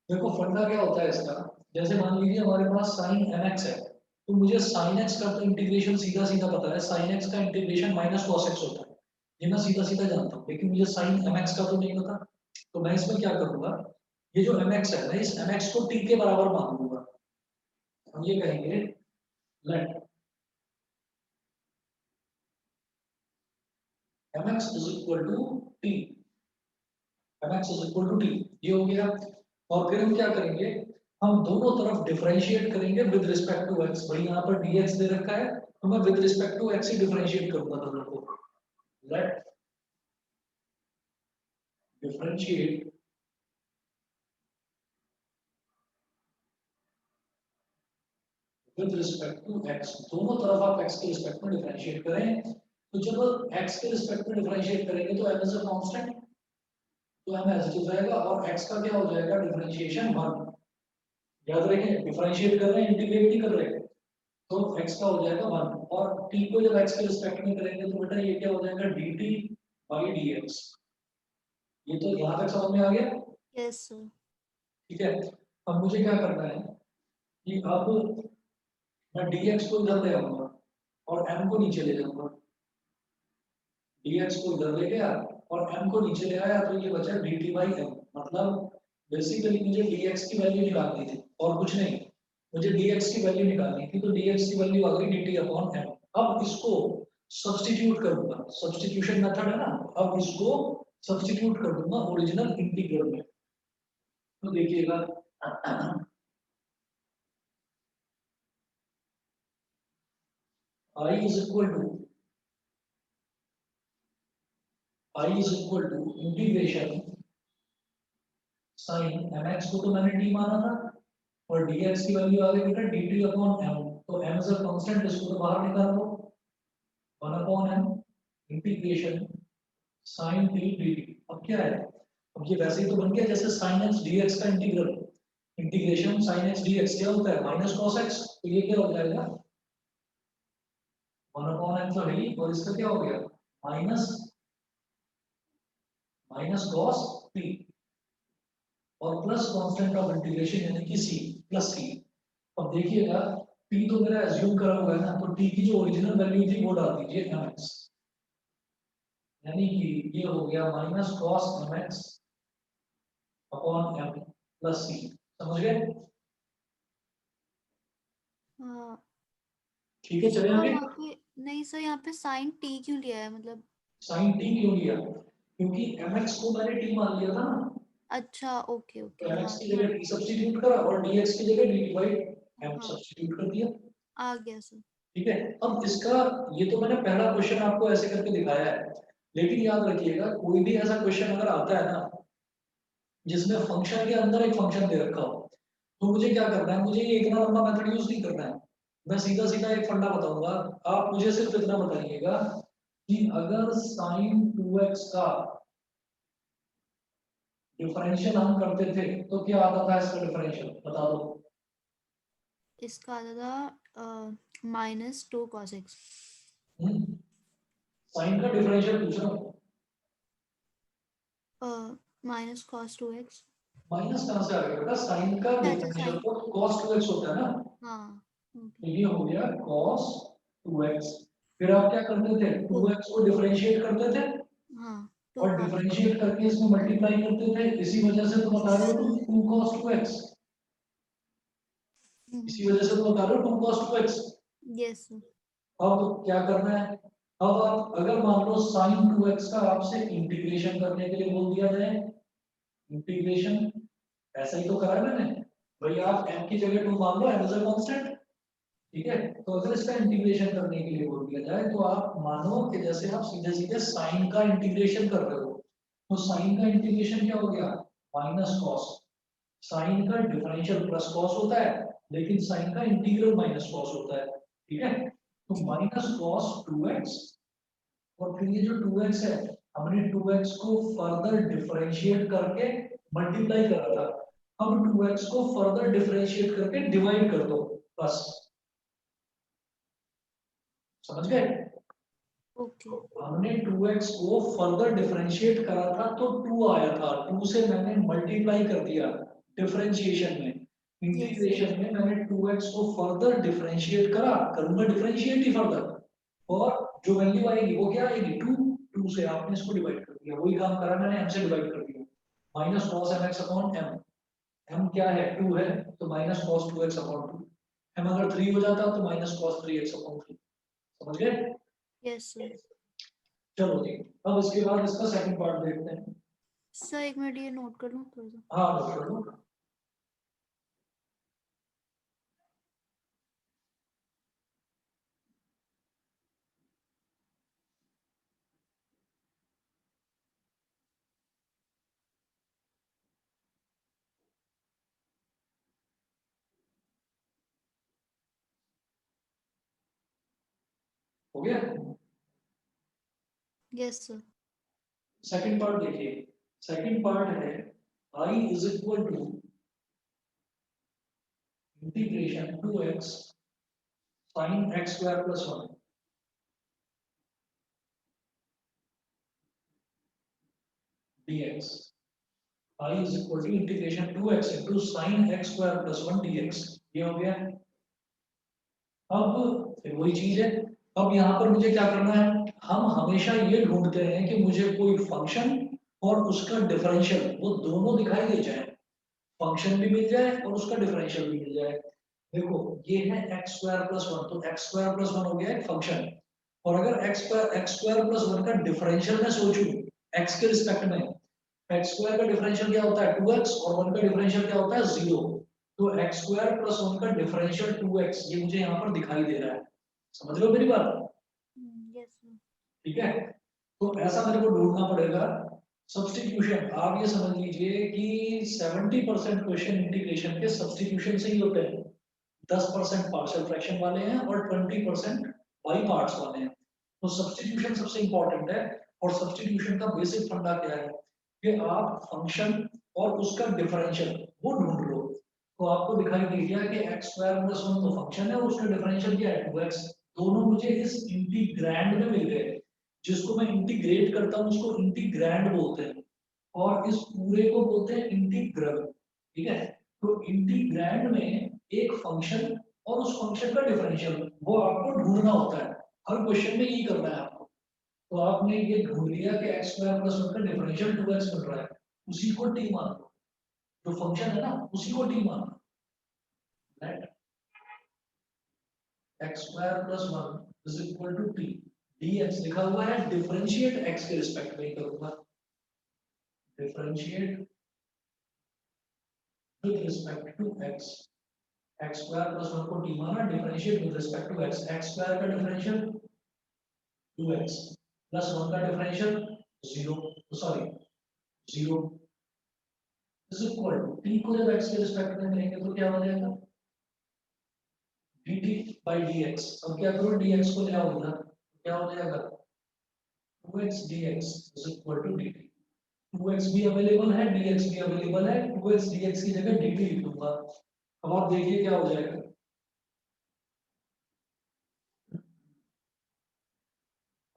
देखो फंडा क्या होता है इसका, जैसे मान लीजिए हमारे पास साइन mx है, तो मुझे साइन x का तो इंटीग्रेशन सीधा सीधा पता है, साइन x का इंटीग्रेशन माइनस कॉस x होता है, ये मैं सीधा सीधा जानता हूँ, लेकिन मुझे साइन mx का तो नहीं पता। तो मैं इसमें क्या करूंगा, ये जो mx है मैं इस mx को t के बराबर मान लूंगा। हम ये कहेंगे let mx is equal to t, mx is equal to t, ये हो गया। और फिर हम क्या करेंगे, हम दोनों तरफ डिफरेंशिएट करेंगे विद रिस्पेक्ट टू x। भाई यहाँ पर dx दे रखा है, तो मैं विद रिस्पेक्ट टू x ही डिफरेंशिएट करूंगा दोनों को। Let differentiate with respect to x, दोनों तरफ आप x के रिस्पेक्ट में डिफरेंशिएट करें। तो जब x के रिस्पेक्ट में डिफरेंशिएट करेंगे तो m इज अ कांस्टेंट, तो m एज इट इज रहेगा, और x का क्या हो जाएगा, डिफरेंशिएशन 1। याद रखें डिफरेंशिएट कर रहे हैं, इंटीग्रेट नहीं कर रहे, तो x का हो जाएगा 1, और t को जब x के रिस्पेक्ट में करेंगे तो बेटा ये क्या हो जाएगा, dt बाई dx। ये तो यहाँ तक समझ में आ गया। Yes sir. ठीक है, अब मुझे क्या करना है कि अब मैं dx को इधर ले आऊंगा और m को नीचे ले जाऊंगा। dx को इधर ले गया और m को नीचे ले आया, तो ये बचा dt बाई m। मतलब बेसिकली मुझे dx की वैल्यू निकालनी थी और कुछ नहीं, मुझे dx की वैल्यू निकालनी थी, तो dx की वैल्यू आ गई dt अपॉन m। अब इसको सब्स्टिट्यूट करूंगा, सब्स्टिट्यूशन मेथड है ना, अब इसको सब्स्टिट्यूट कर दूंगा ओरिजिनल इंटीग्रल में। तो देखिएगा i is equal to integration sine mx को तो मैंने t माना था, और dx की वैल्यू आ गई बेटा dt अपॉन m। तो m इज अ कांस्टेंट, इसको तो बाहर निकाल दो, 1 upon m integration sin t dt। अब क्या है, अब ये वैसे ही तो बन गया जैसे sin x dx का integral, integration sin x dx क्या होता है, माइनस cos x। तो ये क्या हो जाएगा, 1 अपॉन m तो है ही, और इसका क्या हो गया, माइनस माइनस cos t, और प्लस कांस्टेंट ऑफ इंटीग्रेशन यानी कि c, प्लस c। अब देखिएगा t तो मेरा एज्यूम करा हुआ है ना, तो t की जो ओरिजिनल वैल्यू थी वो डाल दीजिए mx, यानी कि ये हो गया minus cos mx upon m plus c। समझ गए। हाँ ठीक है चले सर, आगे। यहाँ पे नहीं सर, यहाँ पे साइन टी क्यों लिया है मतलब? साइन t क्यों लिया, क्योंकि mx को मैंने t मान लिया था ना, अच्छा ओके तो ओके, mx हाँ की हाँ जगह t सब्स्टिट्यूट करा और dx की जगह dt बाई m हाँ, सब्स्टिट्यूट कर दिया। आ गया सर। ठीक है, अब इसका, ये तो मैंने पहला क्वेश्चन आपको ऐसे करके दिखाया है, लेकिन याद रखिएगा कोई भी ऐसा क्वेश्चन अगर आता है ना जिसमें फंक्शन के अंदर एक फंक्शन दे रखा हो, तो मुझे क्या करना है, मुझे ये इतना लंबा मेथड यूज नहीं करना है। मैं सीधा सीधा एक फंडा बताऊंगा, आप मुझे सिर्फ इतना बताइएगा कि अगर साइन 2x का डिफरेंशियल हम करते थे तो क्या आता था इसका डिफरेंशियल, बता दो। इसका आता था -2 cos x। साइन का डिफरेंशियल पूछ रहा हूँ। -cos 2x। माइनस कहाँ से आ गया बेटा, साइन का अच्छा डिफरेंशियल साइन, तो cos 2x होता है ना। हाँ ओके। तो ये हो गया cos 2x। फिर आप क्या करते थे, टू, 2x को डिफरेंशिएट करते थे हाँ, टू और cos। डिफरेंशिएट करके इसमें मल्टीप्लाई करते थे, इसी वजह से तो बता रहे हो तुम 2 cos 2x, इसी वजह से तो बता रहे हो 2 cos 2x। Yes sir. अब क्या करना है, अब आप अगर मान लो sin 2x का आपसे इंटीग्रेशन करने के लिए बोल दिया जाए, इंटीग्रेशन ऐसा ही तो करा है मैंने, भाई आप m की जगह 2 मान लो, m इज अ कांस्टेंट। ठीक है, तो अगर इसका इंटीग्रेशन करने के लिए बोल दिया जाए तो आप मानो कि जैसे आप सीधे सीधे साइन का इंटीग्रेशन कर रहे हो, तो साइन का इंटीग्रेशन क्या हो गया, माइनस कॉस। साइन का डिफरेंशियल प्लस कॉस होता है, लेकिन साइन का इंटीग्रल माइनस कॉस होता है। ठीक है, तो ठीक। माइनस कॉस 2x, और फिर ये जो 2x है, हमने 2x को फर्दर डिफरेंशिएट करके मल्टीप्लाई करा था, अब 2x को फर्दर डिफरेंशिएट करके डिवाइड कर दो, बस। समझ गए। ओके। हमने 2x को फर्दर डिफरेंशिएट करा था तो 2 आया था, 2 से मैंने मल्टीप्लाई कर दिया, डिफरेंशिएशन में, इंटीग्रेशन में मैंने 2x को फर्दर डिफरेंशिएट करूंगा डिफरेंशिएट ही फर्दर, और जो वैल्यू आएगी वो क्या आएगी 2 से आपने इसको डिवाइड कर दिया, वही काम करा मैंने, m से डिवाइड कर दिया, minus cos mx upon m, m क्या है 2 है तो minus cos 2x upon 2, m अगर 3 हो जाता तो माइनस कॉस 3x अपॉन 3, समझ गए? Yes sir. चलो जी, अब इसके बाद इसका सेकंड पार्ट देखते हैं। सर एक मिनट ये नोट कर लूं थोड़ा सा। हाँ नोट कर लो। हो गया? Yes sir. सेकंड पार्ट देखिए, सेकंड पार्ट है I is equal to integration 2x sin x square plus 1 dx, I is equal to integration 2x into sin x square plus 1 dx, ये हो गया। अब फिर वही चीज है, अब यहाँ पर मुझे क्या करना है, हम हमेशा ये ढूंढते हैं कि मुझे कोई फंक्शन और उसका डिफरेंशियल वो दोनों दिखाई दे जाए, फंक्शन भी मिल जाए और उसका डिफरेंशियल भी मिल जाए। देखो ये है x स्क्वायर प्लस 1, तो x स्क्वायर प्लस 1 हो गया एक फंक्शन, और अगर x स्क्वायर प्लस 1 का डिफरेंशियल मैं सोचूं x के रिस्पेक्ट में, x स्क्वायर का डिफरेंशियल क्या होता है 2x और 1 का डिफरेंशियल क्या होता है 0, तो x स्क्वायर प्लस 1 का डिफरेंशियल 2x ये मुझे यहाँ पर दिखाई दे रहा है, समझ लो मेरी बात? Yes sir. ठीक है, तो ऐसा मेरे को ढूंढना पड़ेगा सब्स्टिट्यूशन। आप ये समझ लीजिए कि 70% क्वेश्चन इंटीग्रेशन के सब्स्टिट्यूशन से ही होते हैं, 10% पार्शियल फ्रैक्शन वाले हैं और 20% बाई पार्ट्स वाले हैं। तो सब्स्टिट्यूशन सबसे इंपॉर्टेंट है, और सब्स्टिट्यूशन का बेसिक फंडा क्या है कि आप फंक्शन और उसका डिफरेंशियल वो ढूंढ लो, तो आपको दिखाई दे गया कि x स्क्वायर प्लस 1 तो फंक्शन है और उसका डिफरेंशियल क्या है 2x, दोनों मुझे इस इंटीग्रैंड में मिल गए, जिसको मैं इंटीग्रेट करता हूं उसको इंटीग्रैंड बोलते हैं, और इस पूरे को बोलते हैं इंटीग्रल, ठीक है? तो इंटीग्रैंड में एक फंक्शन और उस फंक्शन का डिफरेंशियल वो आपको ढूंढना होता है, हर क्वेश्चन में यही करना है आपको। तो आपने ये ढूंढ लिया कि x स्क्वायर प्लस 1 का डिफरेंशियल 2x मिल रहा है, उसी को t मान लो, जो फंक्शन है ना उसी को t मान लो, right? x square plus 1 is equal to t, dx लिखा हुआ है, डिफरेंशिएट x के रिस्पेक्ट में ही करूंगा, differentiate with respect to x, x square plus 1 को t माना, differentiate with respect to x, x square का डिफरेंशियल 2x प्लस 1 का differential 0, sorry 0 is equal to t को जब x के रिस्पेक्ट में लेंगे तो क्या हो जाएगा dt by dx, अब क्या करो dx को ले आओ इधर, क्या हो जाएगा 2x dx is equal to dt, 2x भी अवेलेबल है dx भी अवेलेबल है, 2x dx की जगह dt लिख दूंगा। अब आप देखिए क्या हो जाएगा,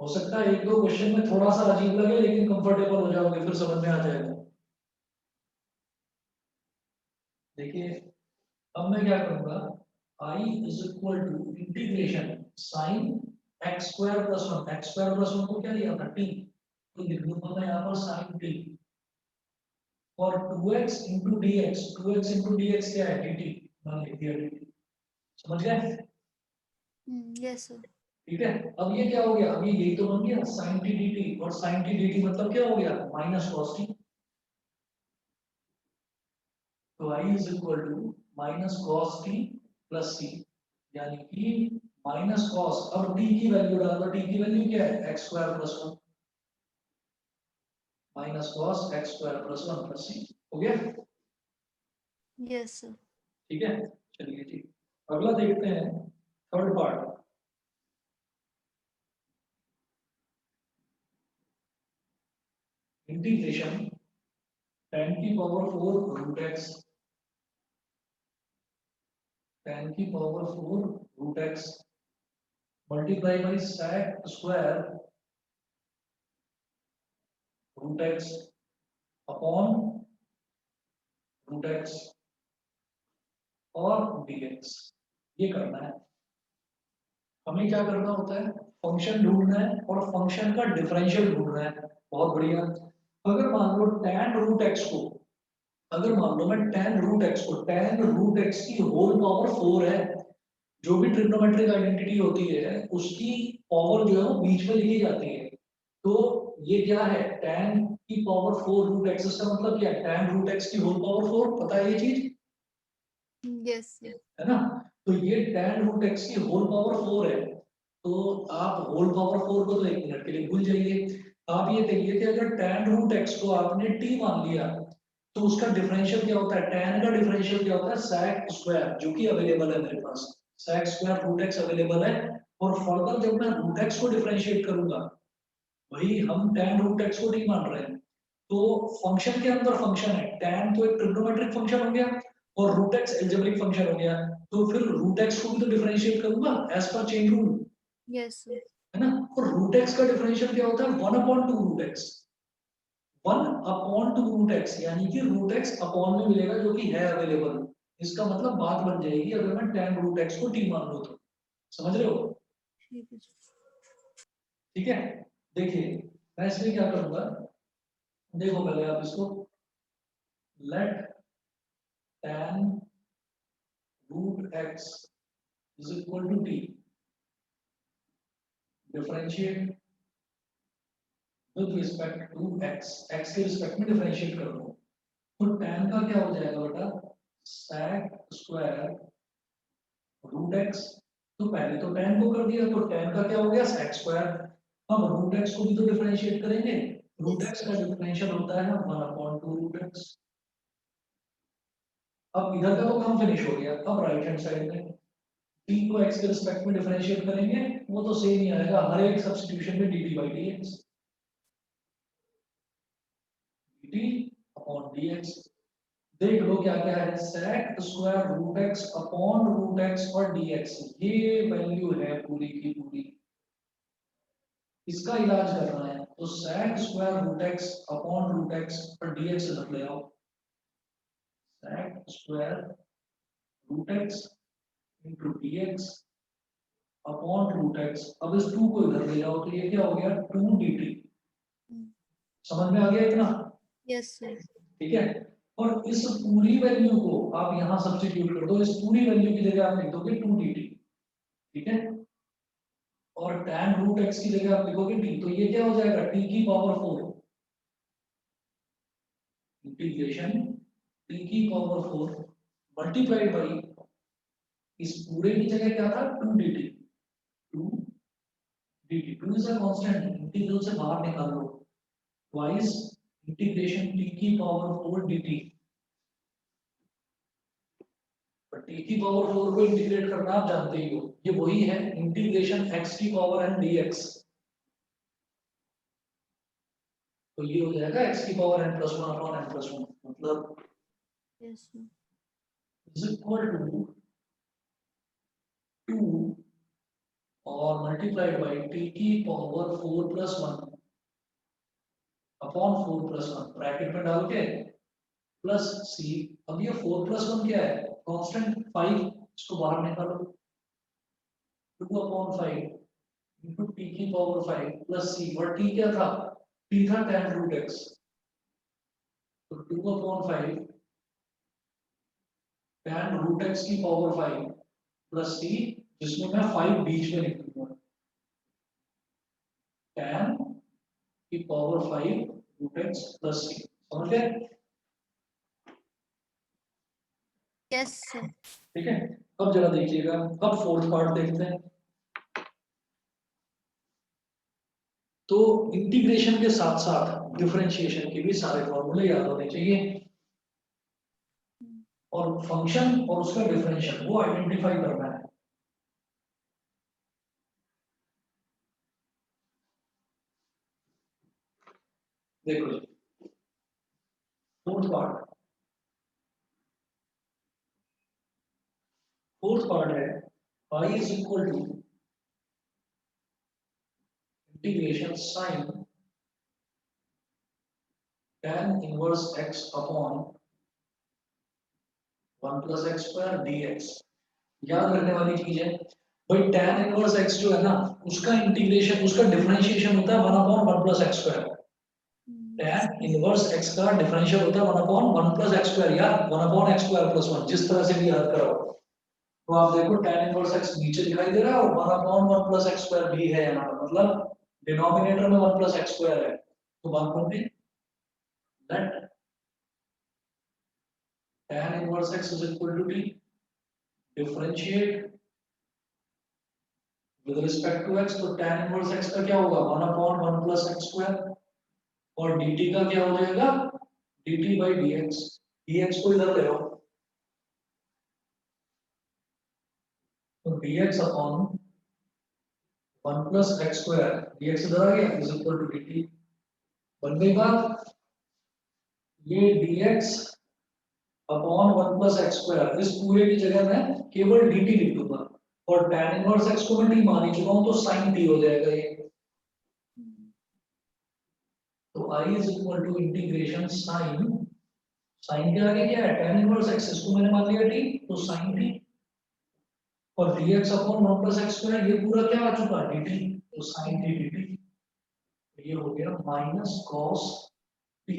हो सकता है एक दो क्वेश्चन में थोड़ा सा अजीब लगे लेकिन कंफर्टेबल हो जाओगे, फिर समझ में आ जाएगा। देखिए अब मैं क्या करूंगा, I is equal to integration sine x square plus 1, x square plus 1 को क्या लिया था t, तो लिख दूंगा मैं यहाँ पर साइन t, और 2x into dx, 2x into dx क्या है dt, मैंने लिख दिया dt, समझ गए? Yes sir. ठीक है, अब ये क्या हो गया, अब ये यही तो बन गया sin t dt, और sin t dt मतलब क्या हो गया माइनस cos t, तो I is equal to minus cos t plus c, यानी कि माइनस cos, अब t की वैल्यू डाल दो, t की वैल्यू क्या है x square plus 1 minus cos x square plus 1 plus c, हो गया? Yes sir. ठीक है, चलिए जी अगला देखते हैं, थर्ड पार्ट, इंटीग्रेशन tan की पावर 4 रूट x, tan की power 4 root x multiply by sec square root x upon root x और dx, ये करना है। हमें क्या करना होता है, फंक्शन ढूंढना है और फंक्शन का डिफरेंशियल ढूंढना है। बहुत बढ़िया। अगर मान लो tan रूट एक्स को, अगर मान लो मैं tan रूट एक्स को, tan रूट एक्स की होल पावर 4 है, जो भी ट्रिग्नोमेट्रिक आइडेंटिटी होती है उसकी पावर जो है वो बीच में लिखी जाती है। तो ये क्या है, tan की पावर 4 रूट एक्स, इसका मतलब क्या है, tan रूट एक्स की होल पावर 4, पता है ये चीज, Yes, sir. है ना। तो ये tan रूट एक्स की होल पावर 4 है। तो आप होल पावर 4 को तो एक मिनट के लिए भूल जाइए। आप ये कहिए कि अगर tan रूट एक्स को आपने t मान लिया तो उसका डिफरेंशियल क्या होता है, tan का डिफरेंशियल क्या होता है, sec स्क्वायर, जो कि अवेलेबल है मेरे पास, sec square root x available है। और फर्दर जब मैं रूट एक्स को डिफरेंशिएट करूंगा, वही हम tan रूट एक्स को t मान रहे हैं, तो फंक्शन के अंदर फंक्शन है, tan तो एक ट्रिग्नोमेट्रिक फंक्शन हो गया और रूट एक्स एल्जेब्रिक फंक्शन हो गया। तो फिर रूट एक्स को भी तो डिफरेंशिएट करूंगा as per chain rule, Yes, sir. है ना। और रूट एक्स का डिफरेंशियल क्या होता है, 1/2 रूट एक्स, 1/2 रूट एक्स, यानी कि रूट एक्स अपॉन में मिलेगा जो कि है अवेलेबल। इसका मतलब बात बन जाएगी अगर मैं tan रूट एक्स को t मान लूं तो, समझ रहे हो। ठीक है sir. ठीक है, देखिए मैं इसमें क्या करूंगा, देखो पहले आप इसको, let tan root x is equal to t, differentiate with respect to x, x के रिस्पेक्ट में डिफरेंशिएट कर दो। तो tan का क्या हो जाएगा बेटा, sec स्क्वायर रूट x, तो पहले तो tan को कर दिया, तो tan का क्या हो गया, sec स्क्वायर। अब रूट x को भी तो डिफरेंशिएट करेंगे, रूट Yes, x sir. का डिफरेंशियल होता है 1/2 रूट x। अब इधर का तो काम फिनिश हो गया, अब राइट हैंड साइड में t को x के रिस्पेक्ट में डिफरेंशिएट करेंगे, वो तो सेम ही आएगा हर एक सब्स्टिट्यूशन में dt by dx, dt upon dx। देख लो क्या क्या है, sec square root x upon root x और dx, ये वैल्यू है पूरी की पूरी, इसका इलाज करना है तो sec square root x upon root x और dx रख ले आओ, sec square root x into dx upon root x। अब इस 2 को इधर ले जाओ तो ये क्या हो गया, 2 dt। Mm. समझ में आ गया इतना, Yes, sir. ठीक है। और इस पूरी वैल्यू को आप यहां सब्स्टिट्यूट कर दो, इस पूरी वैल्यू की जगह आप लिख दोगे 2 dt, ठीक है। और tan रूट x की जगह आप लिखोगे t, तो ये क्या हो जाएगा, t की पावर 4 इंटीग्रेशन t की पावर 4 मल्टीप्लाइड बाई, इस पूरे की जगह क्या था, 2 dt, 2 dt, 2 is a constant, integral से बाहर निकाल लो, ट्वाइस इंटीग्रेशन t की पावर 4 dt। पर t की पावर 4 को इंटीग्रेट करना आप जानते ही हो, ये वही है इंटीग्रेशन x की पावर n dx। तो ये हो जाएगा x की power n plus 1 upon n plus 1, मतलब Yes, sir. Is equal to 2 और मल्टीप्लाइड बाई t की power 4 plus 1 upon 4 plus 1 bracket में डाल के प्लस c। अब ये 4 प्लस 1 क्या है, कांस्टेंट 5, इसको बाहर निकालो, 2 अपॉन 5 इंटू t की पावर 5 प्लस c, और t क्या था, t था tan रूट x, तो 2 अपॉन 5 tan रूट x की पावर 5 प्लस c, जिसमें मैं 5 बीच में लिख दूंगा, tan की power 5 root x plus c, समझ गए। Yes, sir. ठीक है, अब जरा देखिएगा, अब फोर्थ पार्ट देखते हैं। तो इंटीग्रेशन के साथ साथ डिफरेंशिएशन के भी सारे फॉर्मूले याद होने चाहिए, Mm. और फंक्शन और उसका डिफरेंशियल वो आइडेंटिफाई करना है। देखो जी, फोर्थ पार्ट है y is equal to integration sine tan inverse x upon 1 plus x square dx। याद रखने वाली चीज है भाई, tan इनवर्स x जो है ना, उसका इंटीग्रेशन, उसका डिफरेंशिएशन होता है 1 upon 1 plus x square. tan inverse x का डिफरेंशियल होता है 1 अपॉन 1 प्लस एक्स स्क्वायर या 1 अपॉन एक्स स्क्वायर प्लस 1, जिस तरह से भी याद करो। तो आप देखो tan इनवर्स x नीचे दिखाई दे रहा है और 1 अपॉन 1 प्लस एक्स स्क्वायर भी है यहाँ पर, मतलब डिनोमिनेटर में 1 प्लस एक्स स्क्वायर है। तो बात करते हैं that tan inverse x is equal to t, differentiate with respect to x, तो tan inverse x का क्या होगा 1 अपॉन 1 प्लस एक्स स्क्वायर, और dt का क्या हो जाएगा dt by dx। dx को इधर ले आओ, तो dx upon 1 plus x square, dx इधर आ गया इज इक्वल टू dt। बन गई बात। ये dx upon 1 plus x square, इस पूरे की जगह मैं केवल dt लिख दूंगा, और tan इनवर्स x को मैं t मान ही चुका हूं, तो sin t हो जाएगा ये। तो I is equal to integration sine, sine के आगे क्या है tan इनवर्स x, इसको मैंने मान लिया t, तो sin t, और dx upon 1 plus x square, ये पूरा क्या आ चुका है dt, तो sin t dt। ये हो गया minus cos t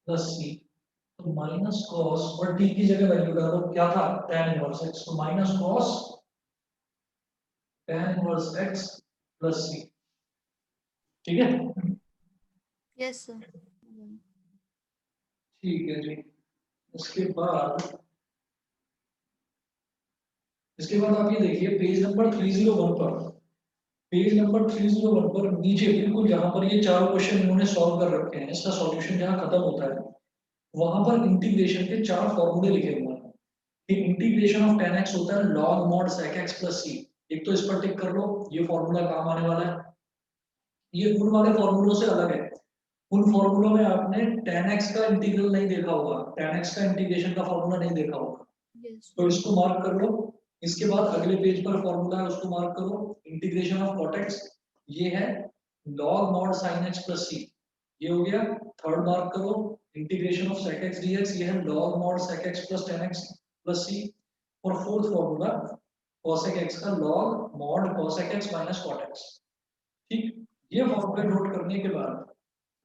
plus c। तो माइनस cos और t की जगह वैल्यू डालो, क्या था tan इनवर्स x, तो minus cos tan inverse x plus c। ठीक है, यस सर। ठीक है जी। उसके बाद आप ये देखिए पेज नंबर 301 पर, पेज नंबर 301 पर नीचे बिल्कुल जहां पर ये चारों क्वेश्चन इन्होंने सॉल्व कर रखे हैं, इसका सॉल्यूशन जहां खत्म होता है वहां पर इंटीग्रेशन के 4 फॉर्मूले लिखे हुए हैं। कि इंटीग्रेशन ऑफ tan x होता है log mod sec x plus c। एक तो इस पर टिक कर लो, ये फॉर्मूला काम आने वाला है। ये उन वाले फॉर्मूलों से अलग है, उन फॉर्मूलों में आपने tan x का इंटीग्रल नहीं देखा होगा, tan x का इंटीग्रेशन का फॉर्मूला नहीं देखा होगा, यस तो इसको मार्क कर लो। इसके बाद अगले पेज पर फॉर्मूला है, उसको मार्क करो, इंटीग्रेशन ऑफ cot x, ये है log mod sin x plus c, ये हो गया। थर्ड मार्क करो, integration of sec x dx, ये है log mod sec x plus tan x plus c। और फोर्थ फॉर्मूला cosec x का log mod cosec x minus cot x। ठीक, ये फॉर्मूले नोट करने के बाद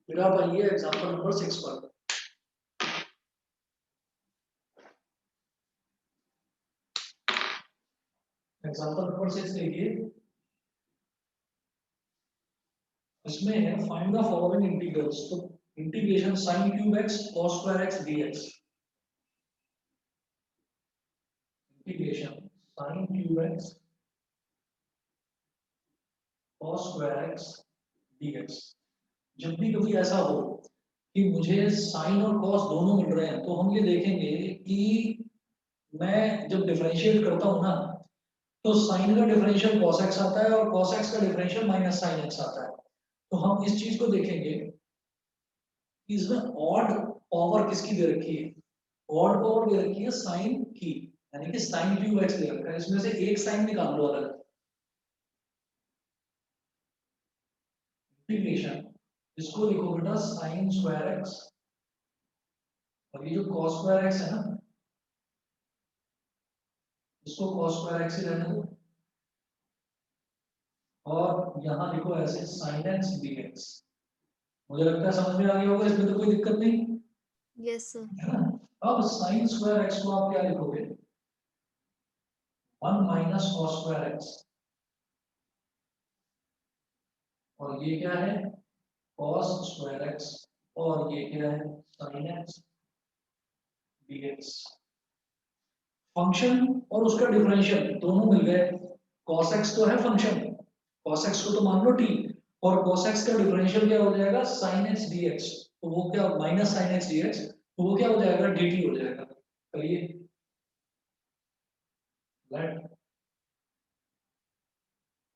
फिर आप आइए एग्जांपल नंबर 6 पर। एग्जांपल नंबर 6 देखिए, इसमें है फाइंड द फॉलोइंग इंटीग्रल्स। तो integration sin cube x cos square x dx, integration sin cube x cos square x dx। जब भी कभी ऐसा हो कि मुझे sin और cos दोनों मिल रहे हैं, तो हम ये देखेंगे कि मैं जब डिफरेंशिएट करता हूं ना, तो sin का डिफरेंशियल cos x आता है और cos x का डिफरेंशियल माइनस sin x आता है। तो हम इस चीज को देखेंगे कि इसमें ऑड पावर किसकी दे रखी है, ऑड पावर दे रखी है साइन की, यानी कि साइन क्यूब एक्स दे रखा है, इसमें से एक साइन निकाल लो अलग। इंटीग्रेशन, इसको लिखो बेटा साइन स्क्वायर एक्स, और ये जो cos स्क्वायर एक्स है ना, इसको cos स्क्वायर एक्स ही रहने दो, और यहाँ लिखो ऐसे साइन एक्स dx। मुझे लगता है समझ में आ गया होगा, इसमें तो कोई दिक्कत नहीं यस सर। है ना। अब साइन स्क्वायर एक्स को आप क्या लिखोगे, 1 माइनस cos स्क्वायर एक्स, और ये क्या है cos स्क्वायर एक्स, और ये क्या है sin x dx। फंक्शन और उसका डिफरेंशियल दोनों मिल गए। cos x तो है फंक्शन, cos x को तो मान लो t, और cos x का डिफरेंशियल क्या हो जाएगा sin x dx, तो वो क्या माइनस sin x dx, तो वो क्या हो जाएगा dt हो जाएगा। करिए, let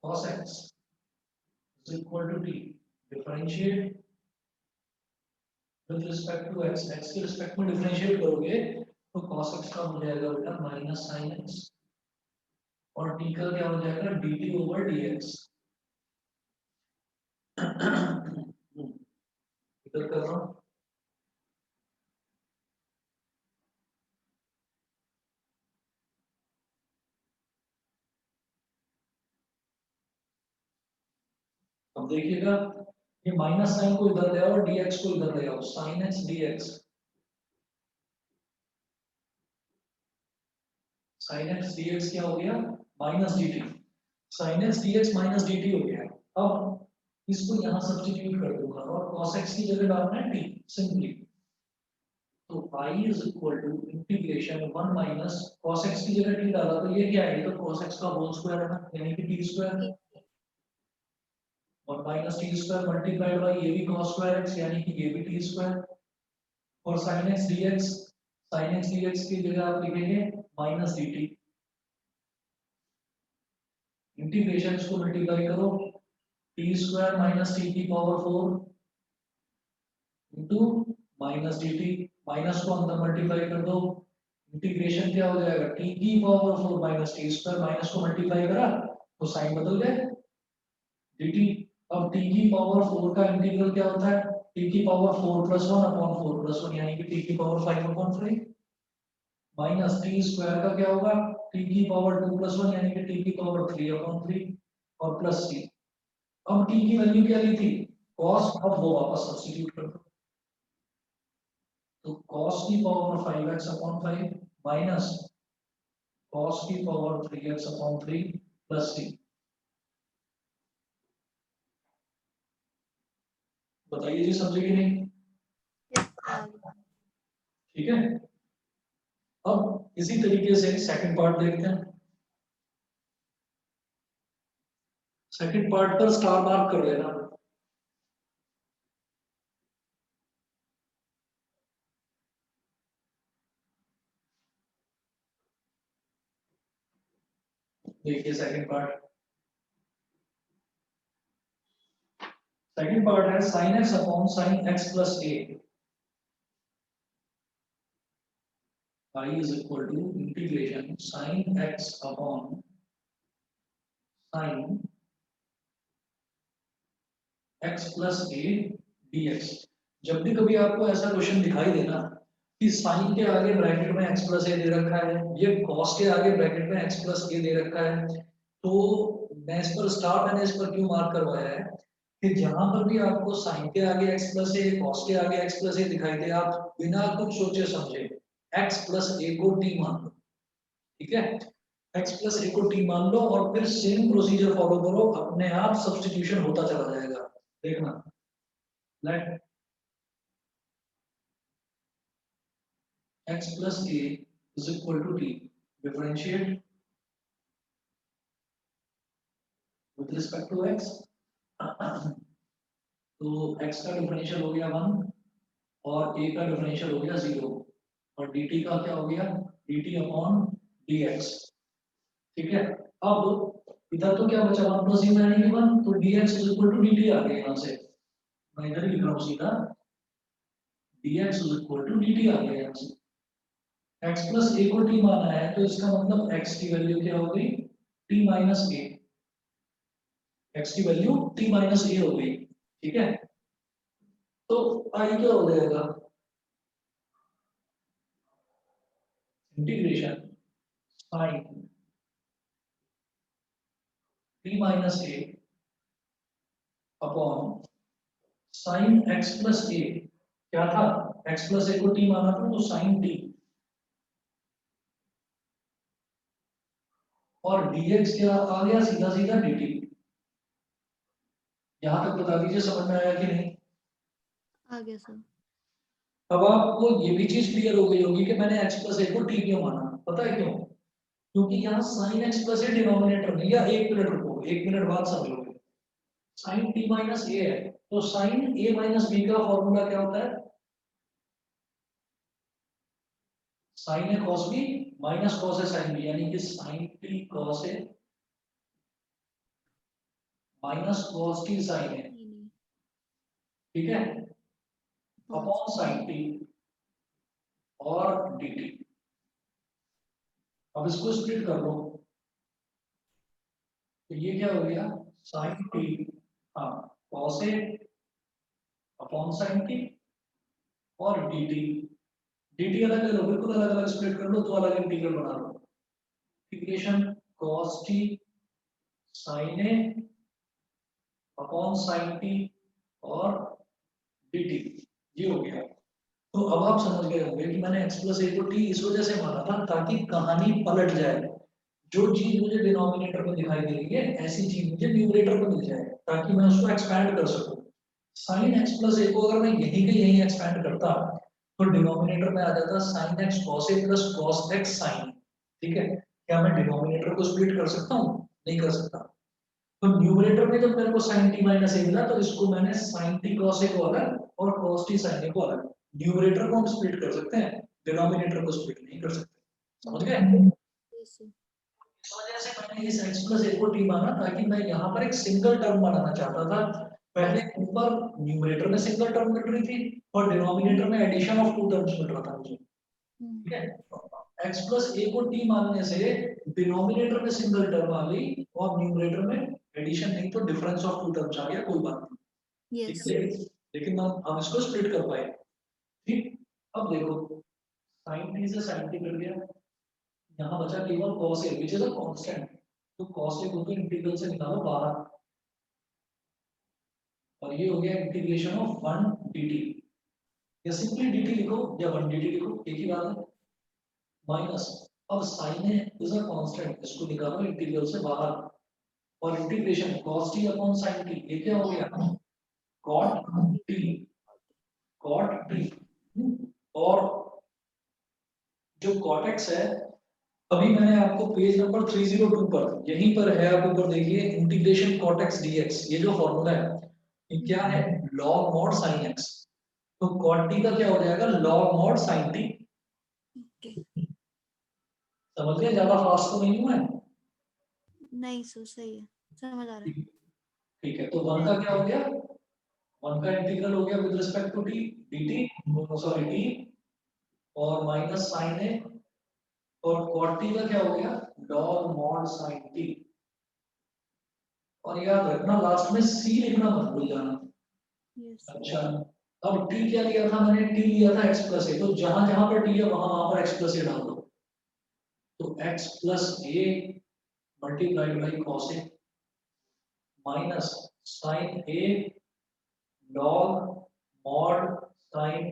cos x is equal to t, differentiate with respect to x, x के रिस्पेक्ट में डिफरेंशिएट करोगे तो cos x का हो जाएगा बेटा माइनस sin x, और t का क्या हो जाएगा dt ओवर dx। इधर कर रहा हूँ, अब देखिएगा ये माइनस साइन को इधर ले आओ, dx को इधर ले आओ, sin x dx, sin x dx क्या हो गया, minus dt, sin x dx minus dt हो गया। अब इसको यहाँ सब्स्टिट्यूट कर दूंगा और cos x की जगह डालना है t सिंपली, तो I is equal to integration 1 minus cos x की जगह t डाला तो ये क्या है, ये तो cos x का होल स्क्वायर है ना, यानी कि t स्क्वायर, और minus T square multiplied by ये भी cos स्क्वायर x यानी कि ये भी t स्क्वायर, और sin x dx, sin x dx की जगह आप लिखेंगे माइनस dt, इंटीग्रेशन इसको मल्टीप्लाई करो, t स्क्वायर माइनस t की power 4 into minus dt, minus को अंदर मल्टीप्लाई कर दो, इंटीग्रेशन क्या हो जाएगा, t की power 4 minus T square, minus को मल्टीप्लाई करा तो साइन बदल गए dt। अब t की पावर 4 का इंटीग्रल क्या होता है, t की पावर 4 प्लस 1 अपॉन 4 प्लस 1 यानी कि t की power 5 upon 3, minus T square का क्या होगा, t की पावर 2 प्लस 1 यानी कि t की पावर 3 अपॉन 3 और प्लस c। अब t की वैल्यू क्या ली थी, cos, अब वो वापस सब्स्टिट्यूट कर दो, तो cos की power 5x upon 5 minus cos की power 3x upon 3 plus c। बताइए जी, समझे कि नहीं, Yes, sir. ठीक है। अब इसी तरीके से सेकंड पार्ट देखते हैं, सेकंड पार्ट पर स्टार मार्क कर लेना, देखिए सेकंड पार्ट, सेकंड पार्ट है sin x upon sin x plus a, I is equal to integration sin x upon sin x plus a dx। जब भी कभी आपको ऐसा क्वेश्चन दिखाई देना कि साइन के आगे ब्रैकेट में x प्लस a दे रखा है, ये cos के आगे ब्रैकेट में x प्लस a दे रखा है, तो मैं इस पर स्टार, मैंने इस पर क्यों मार्क करवाया है कि जहां पर भी आपको साइन के आगे x प्लस a, cos के आगे x प्लस a दिखाई दे, आप बिना कुछ सोचे समझे x प्लस a को t मान लो, ठीक है, x प्लस a को t मान लो और फिर सेम प्रोसीजर फॉलो करो, अपने आप सब्स्टिट्यूशन होता चला जाएगा, देखना। Let x plus a is equal to t, differentiate with respect to x, तो x का डिफरेंशियल हो गया 1 और a का डिफरेंशियल हो गया 0 और dt का क्या हो गया, dt अपॉन dx, ठीक है। अब इधर तो क्या बचा 1 प्लस a यानी कि 1, तो dx is equal to dt आ गया, यहाँ से मैं इधर ही लिख रहा हूँ सीधा, dx is equal to dt आ गया यहाँ से, x प्लस a को t माना है तो इसका मतलब x की वैल्यू क्या हो गई, t माइनस a, x की वैल्यू t माइनस a हो गई, ठीक है। तो आई क्या हो जाएगा, integration sine t minus a upon sine x plus a, क्या था, x प्लस a को t माना था तो साइन t, और dx क्या आ गया, सीधा सीधा dt। यहां तक बता दीजिए समझ में आया कि नहीं। आगे सर। अब आपको ये भी चीज क्लियर हो गई होगी कि मैंने x प्लस a को t क्यों माना, पता है क्यों, क्योंकि यहाँ sine x plus a denominator में, या एक मिनट रुको, एक मिनट बाद समझोगे, साइन t माइनस a है तो साइन a माइनस b का फॉर्मूला क्या होता है, sign A cos B minus cos A sine B, यानी कि sign T cos A minus cos T sign ए, नहीं नहीं, ठीक है, बहुत अपॉन साइन टी और डी टी। अब इसको स्प्लिट कर लो तो ये क्या हो गया, साइन टी, हाँ, cos A upon sine T और डी टी, डी टी अलग अलग, बिल्कुल अलग अलग स्प्लिट कर लो तो अलग इंटीग्रल बना लो, इंटीग्रेशन कॉस टी साइन ए अपॉन साइन टी और dt, ये हो गया। तो अब आप समझ गए होंगे कि मैंने x प्लस ए को t इस वजह से माना था ताकि कहानी पलट जाए, जो चीज मुझे डिनोमिनेटर में दिखाई दे रही है ऐसी चीज मुझे न्यूमरेटर में मिल जाए, ताकि मैं उसको एक्सपैंड कर सकूं। साइन x प्लस ए को अगर मैं यहीं के यहीं एक्सपैंड करता तो डिनोमिनेटर में आ जाता sine x cos a plus cos x sin, ठीक है। क्या मैं डिनोमिनेटर को स्प्लिट कर सकता हूँ? नहीं कर सकता। तो न्यूमरेटर में जब मेरे को sin t माइनस a मिला तो इसको मैंने sin t cos a को अलग और cos t sin a को अलग, न्यूमरेटर को हम स्प्लिट कर सकते हैं, डिनोमिनेटर को स्प्लिट नहीं कर सकते। समझ गए? yes sir, इस वजह से मैंने इस x प्लस a को t माना ताकि मैं यहाँ पर एक सिंगल टर्म बनाना चाहता था। पहले ऊपर न्यूमरेटर में सिंगल टर्म मिल रही थी और डिनोमिनेटर में एडिशन ऑफ टू टर्म्स मिल रहा था मुझे, ठीक है। x प्लस a को t मानने से डिनोमिनेटर में सिंगल टर्म आ गई और न्यूमरेटर में एडिशन नहीं तो डिफरेंस ऑफ टू टर्म्स आ गया, कोई बात नहीं, ठीक yes, है। लेकिन हम इसको स्प्लिट कर पाए, ठीक। अब देखो sin t से sin t कट गया, यहाँ बचा केवल cos a which is a constant, तो cos a को तो इंटीग्रल से निकालो बाहर और ये हो गया इंटीग्रेशन ऑफ 1 dt, या सिंपली dt लिखो या 1 dt लिखो, एक ही बात है। माइनस, अब sin a is a constant, इसको निकालो इंटीग्रल से बाहर और integration cos t upon sin t, ये क्या हो गया? cot t, cot t। और जो cot x है, अभी मैंने आपको पेज नंबर 302 पर यहीं पर है, आप ऊपर देखिए इंटीग्रेशन cot x dx, ये जो फॉर्मूला है ये क्या है? log mod sin x, तो cot t का क्या हो जाएगा? log mod sin t। okay, समझ गए? ज्यादा फास्ट तो नहीं हुआ है? नहीं सर सही है, समझ आ रहा है। ठीक है, तो 1 का क्या हो गया? 1 का इंटीग्रल हो गया with respect to t dt, sorry t, और माइनस sin a, और cot t का क्या हो गया? log mod sin t। और याद रखना लास्ट में c लिखना मत भूल जाना। yes, अच्छा, अब t क्या लिया था मैंने? t लिया था x प्लस a, तो जहां जहां पर t है वहां पर x प्लस a डाल दो, तो x plus a multiplied by cos a minus sin a log mod sin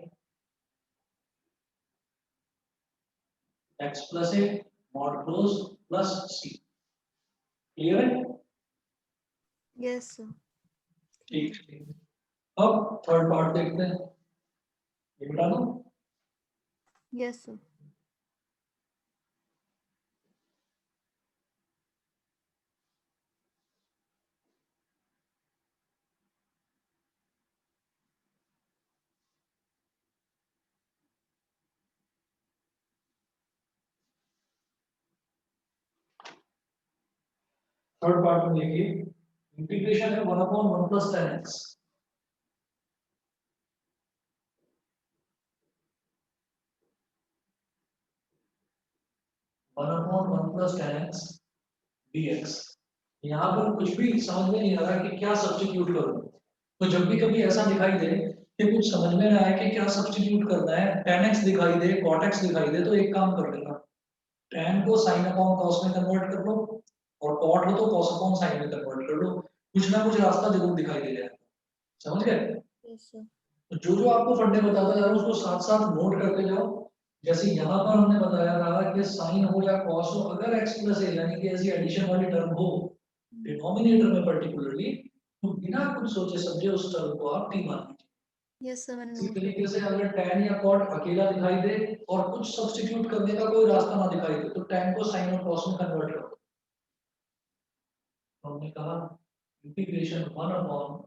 x plus a mod close plus c। Clear है? yes sir, ठीक है। अब थर्ड पार्ट देखते हैं, ये बता दो। yes sir, थर्ड पार्ट में देखिए इंटीग्रेशन है 1 upon 1 plus tan x, 1 upon 1 plus tan x dx। यहाँ पर कुछ भी समझ में नहीं आ रहा कि क्या सब्स्टिट्यूट करूं, तो जब भी कभी ऐसा दिखाई दे कि कुछ समझ में ना आए कि क्या सब्स्टिट्यूट करना है, tan x दिखाई दे cot x दिखाई दे, तो एक काम कर लेना, tan को sin अपॉन cos में कन्वर्ट कर लो और cot हो तो cos अपॉन sin में कन्वर्ट कर लो, कुछ ना कुछ रास्ता जरूर दिखाई दे जाएगा। समझ गए? yes sir, तो जो जो आपको फंडे बताता जा रहा हूँ उसको साथ साथ नोट करते जाओ। जैसे यहाँ पर हमने बताया था कि साइन हो या कॉस हो, अगर x प्लस ए यानी कि ऐसी एडिशन वाली टर्म हो डिनोमिनेटर में पर्टिकुलरली, तो बिना कुछ सोचे समझे उस टर्म को आप t मान लीजिए। yes sir, मैंने इसी नोट तरीके से अगर tan या cot अकेला दिखाई दे और कुछ सब्स्टिट्यूट करने का कोई रास्ता ना दिखाई दे, तो tan को sin और cos में कन्वर्ट कर दो। तो हमने कहा integration 1 upon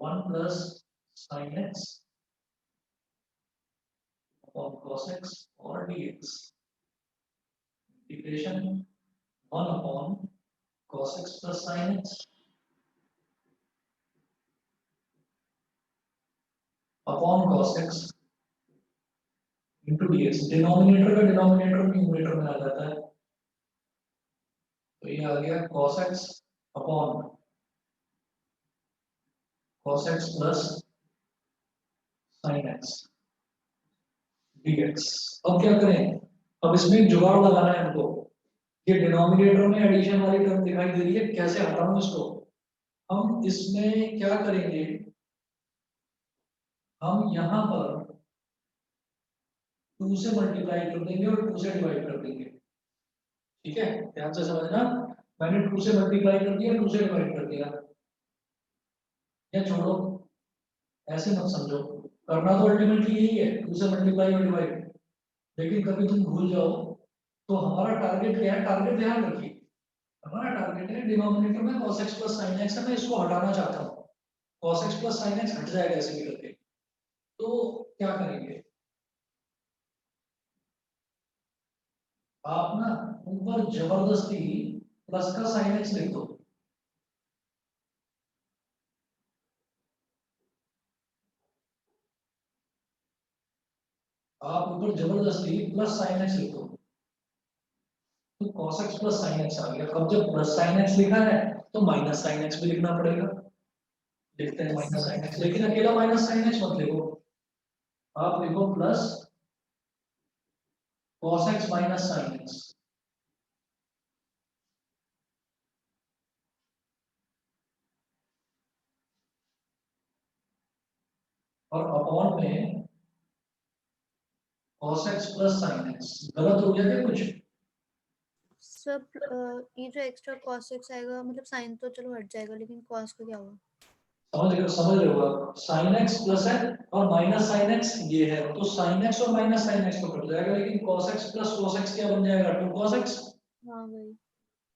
1 plus sin x upon cos x और dx, integration 1 upon cos x plus sin x upon cos x into dx। Denominator का डिनोमिनेटर न्यूमरेटर में आ जाता है, तो ये आ गया cos x upon cos x plus sin x dx। अब क्या करें? अब इसमें एक जुगाड़ लगाना है हमको, ये डिनोमिनेटर में एडिशन वाली टर्म दिखाई दे रही है, कैसे हटाऊं इसको? हम इसमें क्या करेंगे, हम यहाँ पर 2 से मल्टीप्लाई कर देंगे और 2 से डिवाइड कर देंगे। ठीक है, ध्यान से समझना, मैंने 2 से मल्टीप्लाई कर दिया, 2 से डिवाइड कर दिया, या छोड़ो, ऐसे मत समझो, करना तो अल्टीमेटली यही है, 2 से मल्टीप्लाई और डिवाइड। लेकिन कभी तुम भूल जाओ तो हमारा टारगेट क्या है, टारगेट ध्यान रखिए, हमारा टारगेट है डिनोमिनेटर में cos x plus sin x है, मैं इसको हटाना चाहता हूँ, cos x plus sin x हट जाएगा ऐसे भी करके। तो क्या करेंगे, आप ना ऊपर जबरदस्ती प्लस का sin x लिख दो, आप ऊपर जबरदस्ती प्लस sin x लिख दो, तो cos x plus sin x आ गया। अब जब प्लस sin x लिखा है तो माइनस sin x भी लिखना पड़ेगा, लिखते हैं माइनस sin x, लेकिन अकेला माइनस sin x मत लिखो, आप लिखो plus cos x minus sin x, और अपॉन में cos x plus sin x। गलत हो गया क्या कुछ? सब ये जो एक्स्ट्रा cos x आएगा, मतलब साइन तो चलो हट जाएगा, लेकिन cos का क्या होगा? समझ रहे हो आप, sin x प्लस है और माइनस sin x ये है, तो sin x और माइनस sin x तो कट जाएगा, लेकिन cos x plus cos x क्या बन जाएगा, 2 cos x। हाँ भाई।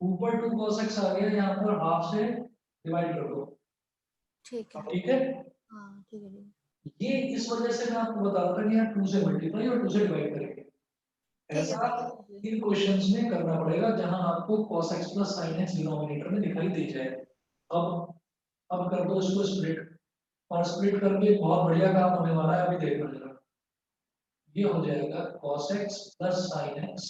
ऊपर 2 cos x आ गया, यहाँ पर हाफ से डिवाइड कर दो। ठीक है। ठीक है, हाँ ठीक है, ठीक है। ये इस वजह से मैं आपको बता रहा था कि यहाँ 2 से मल्टीप्लाई और 2 से डिवाइड करेंगे, ठीक है, ऐसा पता मुझे। इन क्वेश्चंस में करना पड़ेगा जहां आपको cos x plus sin x denominator में दिखाई दे जाए। अब कर दो इसको स्प्लिट, और स्प्लिट करके बहुत बढ़िया काम होने वाला है, अभी देखना जरा। ये हो जाएगा cos x plus sin x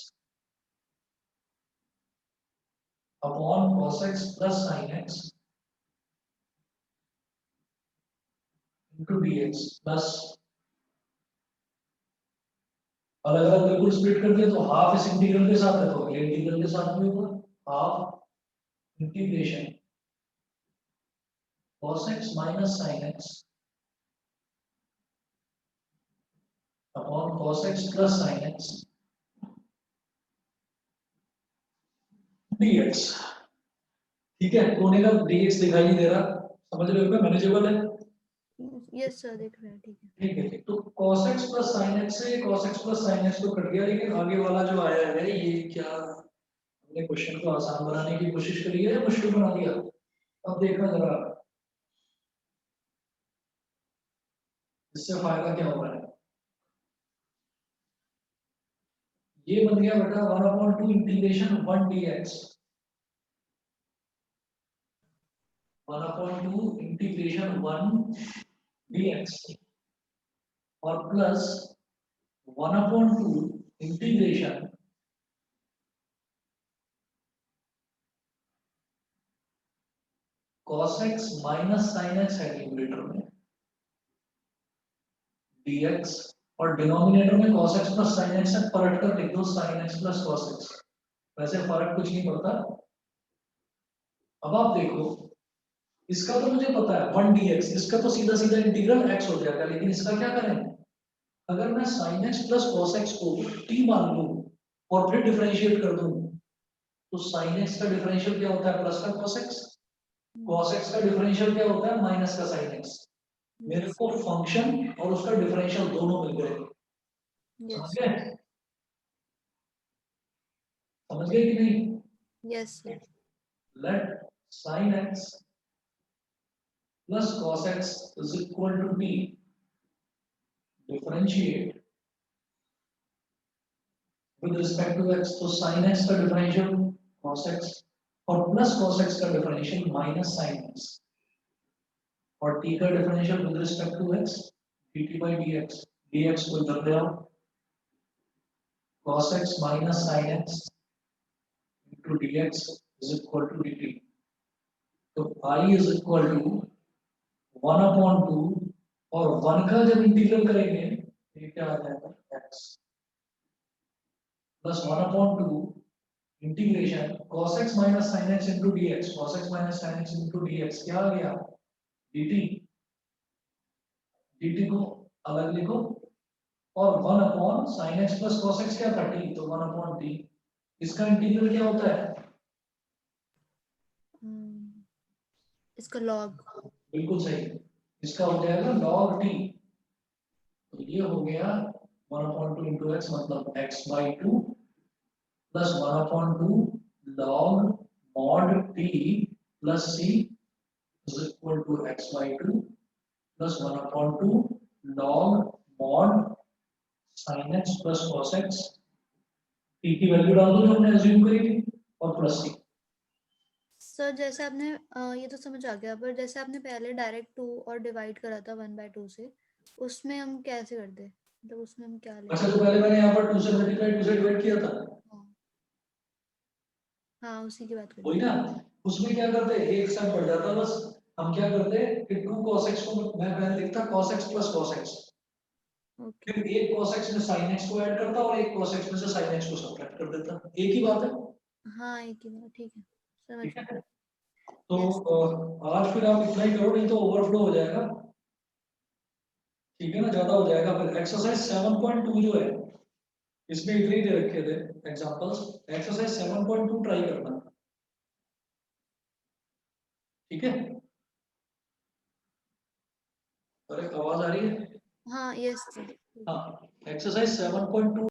upon cos x plus sin x into dx plus, अलग अलग बिल्कुल स्प्लिट कर दिया तो हाफ इस इंटीग्रल के साथ है तो अगले इंटीग्रल के साथ भी होगा, half integration cos x minus sin x upon cos x plus sin x dx। ठीक है, कोने का dx दिखाई नहीं दे रहा, समझ रहे हो क्या, मैनेजेबल है। यस सर, दिख रहा है, ठीक है। ठीक है, तो cos x plus sin x से cos x plus sin x तो कट गया, लेकिन आगे वाला जो आया है ये क्या, हमने क्वेश्चन को आसान बनाने की कोशिश करी है या मुश्किल बना दिया? अब देखना जरा इससे फायदा क्या हो रहा है। ये बन गया बेटा 1/2 इंटीग्रेशन 1 dx, 1/2 इंटीग्रेशन 1 dx और plus 1/2 integration cos x minus sin x है न्यूमरेटर में dx, और डिनोमिनेटर में cos x plus sin x है, पलट कर लिख दो sin x plus cos x, वैसे फर्क कुछ नहीं पड़ता। अब आप देखो, इसका तो मुझे पता है 1 dx, इसका तो सीधा सीधा इंटीग्रल x हो जाएगा, लेकिन इसका क्या करें, अगर मैं sin x plus cos x को t मान लूं और फिर डिफरेंशिएट कर दूं, तो sin x का डिफरेंशियल क्या होता है, प्लस का cos x, cos x का डिफरेंशियल क्या होता है, माइनस का sin x। मेरे यस। को फंक्शन और उसका डिफरेंशियल दोनों मिल गए, समझ यस। गए, समझ गए कि नहीं? Yes sir. let sin x plus cos x is equal to t, differentiate with respect to x, तो sin x का डिफरेंशियल cos x और प्लस cos x का डिफरेंशियल माइनस sin x, और t का differential with respect to x dt by dx, dx को इधर ले आओ, cos x minus sin x into dx is equal to dt, तो I is equal to 1/2 और 1 का जब इंटीग्रल करेंगे ये क्या आ जाएगा x plus 1/2 integration cos x minus sin x into dx, cos x minus sin x into dx क्या आ गया dt, dt को अलग लिखो और 1 upon sin x plus cos x क्या था t, तो 1 अपॉन t। इसका इंटीग्रल क्या होता है? इसका लॉग। बिल्कुल सही, इसका हो जाएगा log t। तो ये हो गया 1 अपॉन 2 इंटू एक्स मतलब x by 2 plus 1 upon 2 log mod t plus c is equal to x by 2 plus 1 upon 2 log mod sin x plus cos x, t की वैल्यू डाल दो जो हमने अज्यूम करी थी और प्लस c। सर जैसे आपने ये तो समझ आ गया, पर जैसे आपने पहले डायरेक्ट 2 और डिवाइड करा था 1/2 से, उसमें हम कैसे करते, मतलब उसमें हम क्या अच्छा, लेते? तो पहले मैंने यहाँ पर 2 से मल्टीप्लाई 2 से डिवाइड किया था, हाँ हाँ, उसी की बात कर वही रही ना। उसमें क्या करते एक साथ बढ़ जाता, बस हम क्या करते कि 2 cos x को मैं पहले लिखता cos x plus cos x, हूँ। ओके। फिर एक cos x में sin x को ऐड करता और एक cos x में से sin x को सब्ट्रैक्ट कर देता, एक ही बात है। हाँ एक ही बात, ठीक है, समझ ठीक गई। है, तो यस। आज फिर आप इतना ही करो, नहीं तो ओवरफ्लो हो जाएगा। ठीक है ना, ज्यादा हो जाएगा। फिर एक्सरसाइज 7.2 जो है इसमें इतने ही दे रखे थे एग्जांपल्स, एक्सरसाइज 7.2 ट्राई करना। ठीक है, अरे आवाज आ रही है? हाँ यस सर। हाँ, एक्सरसाइज 7.2